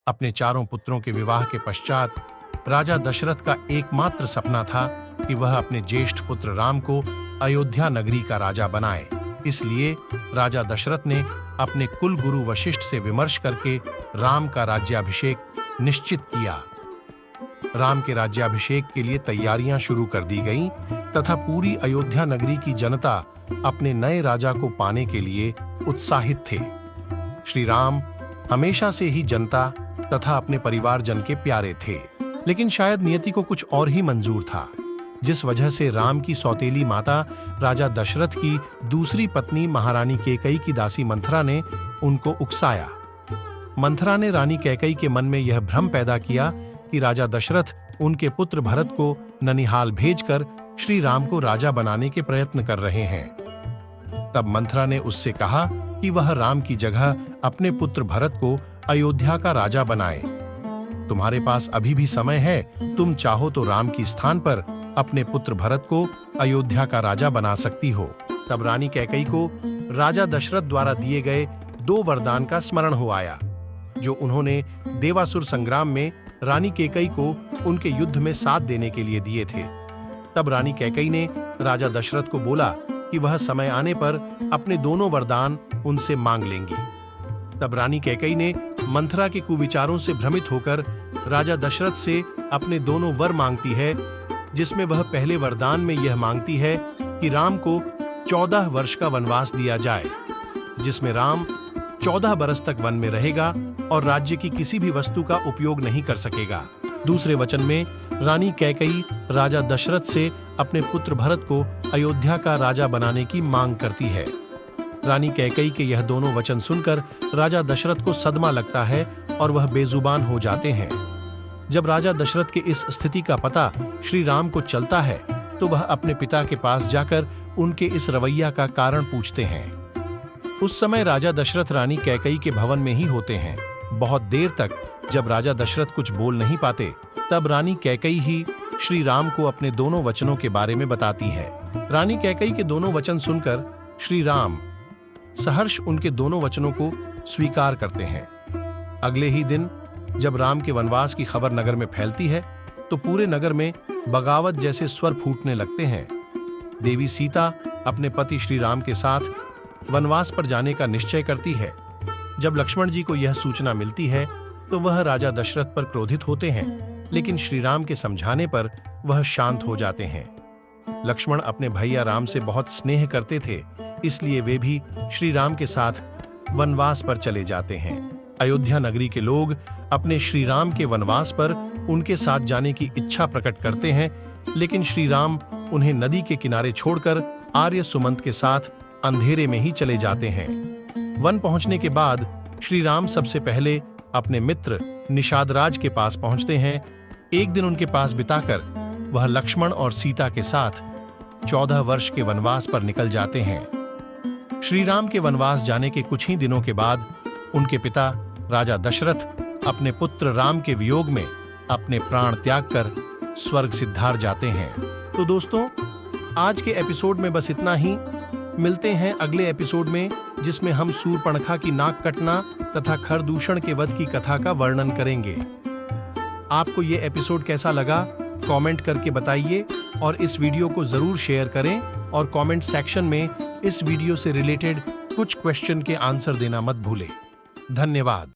अपने चारों पुत्रों के विवाह के पश्चात राजा दशरथ का एकमात्र सपना था कि वह अपने ज्येष्ठ पुत्र राम को अयोध्या नगरी का राजा बनाए। इसलिए राजा दशरथ ने अपने कुल गुरु वशिष्ठ से विमर्श करके राम का राज्याभिषेक निश्चित किया। राम के राज्याभिषेक के लिए तैयारियां शुरू कर दी गईं तथा पूरी अयोध्या नगरी की जनता अपने नए राजा को पाने के लिए उत्साहित थे। श्री राम हमेशा से ही जनता तथा अपने परिवारजन के प्यारे थे, लेकिन शायद नियति को कुछ और ही मंजूर था, जिस वजह से राम की सौतेली माता राजा दशरथ की दूसरी पत्नी महारानी कैकेयी की दासी मंथरा ने उनको उकसाया। मंथरा ने रानी कैकेयी के मन में यह भ्रम पैदा किया कि राजा दशरथ उनके पुत्र भरत को ननिहाल भेजकर श्री राम को राजा बनाने के प्रयत्न कर रहे हैं। तब मंथरा ने उससे कहा कि वह राम की जगह अपने पुत्र भरत को अयोध्या का राजा बनाए। तुम्हारे पास अभी भी समय है, तुम चाहो तो राम की स्थान पर अपने पुत्र भरत को अयोध्या का राजा बना सकती हो। तब रानी कैकेयी को राजा दशरथ द्वारा दिए गए 2 वरदान का स्मरण हो आया, जो उन्होंने देवासुर संग्राम में रानी कैकेयी को उनके युद्ध में साथ देने के लिए दिए थे। तब रानी कैकेयी ने राजा दशरथ को बोला कि वह समय आने पर अपने दोनों वरदान उनसे मांग लेंगी। तब रानी कैकेयी ने मंथरा के कुविचारों से भ्रमित होकर राजा दशरथ से अपने दोनों वर मांगती है, जिसमें वह पहले वरदान में यह मांगती है कि राम को 14 वर्ष का वनवास दिया जाए, जिसमें राम 14 बरस तक वन में रहेगा और राज्य की किसी भी वस्तु का उपयोग नहीं कर सकेगा। दूसरे वचन में रानी कैकेयी राजा दशरथ से अपने पुत्र भरत को अयोध्या का राजा बनाने की मांग करती है। रानी कैकेयी के यह दोनों वचन सुनकर राजा दशरथ को सदमा लगता है और वह बेजुबान हो जाते हैं। जब राजा दशरथ के इस स्थिति का पता श्री राम को चलता है तो वह अपने पिता के पास जाकर उनके इस रवैया का कारण पूछते हैं। उस समय राजा दशरथ रानी कैकेयी के भवन में ही होते हैं। बहुत देर तक जब राजा दशरथ कुछ बोल नहीं पाते, तब रानी कैकेयी ही श्री राम को अपने दोनों वचनों के बारे में बताती है। रानी कैकेयी के दोनों वचन सुनकर श्री राम सहर्ष उनके दोनों वचनों को स्वीकार करते हैं। अगले ही दिन जब राम के वनवास की खबर नगर में फैलती है तो पूरे नगर में बगावत जैसे स्वर फूटने लगते हैं। देवी सीता अपने पति श्री राम के साथ वनवास पर जाने का निश्चय करती है। जब लक्ष्मण जी को यह सूचना मिलती है तो वह राजा दशरथ पर क्रोधित होते हैं, लेकिन श्री राम के समझाने पर वह शांत हो जाते हैं। लक्ष्मण अपने भैया राम से बहुत स्नेह करते थे, इसलिए वे भी श्री राम के साथ वनवास पर चले जाते हैं। अयोध्या नगरी के लोग अपने श्री राम के वनवास पर उनके साथ जाने की इच्छा प्रकट करते हैं, लेकिन श्री राम उन्हें नदी के किनारे छोड़कर आर्य सुमंत के साथ अंधेरे में ही चले जाते हैं। वन पहुंचने के बाद श्री राम सबसे पहले अपने मित्र निषादराज के पास पहुंचते हैं। एक दिन उनके पास बिताकर वह लक्ष्मण और सीता के साथ 14 वर्ष के वनवास पर निकल जाते हैं। श्री राम के वनवास जाने के कुछ ही दिनों के बाद उनके पिता राजा दशरथ अपने पुत्र राम के वियोग में अपने प्राण त्याग कर स्वर्ग सिद्धार जाते हैं। तो दोस्तों, आज के एपिसोड में बस इतना ही। मिलते हैं अगले एपिसोड में, जिसमें हम शूर्पणखा की नाक कटना तथा खरदूषण के वध की कथा का वर्णन करेंगे। आपको ये एपिसोड कैसा लगा कमेंट करके बताइए और इस वीडियो को जरूर शेयर करें और कमेंट सेक्शन में इस वीडियो से रिलेटेड कुछ क्वेश्चन के आंसर देना मत भूलें। धन्यवाद।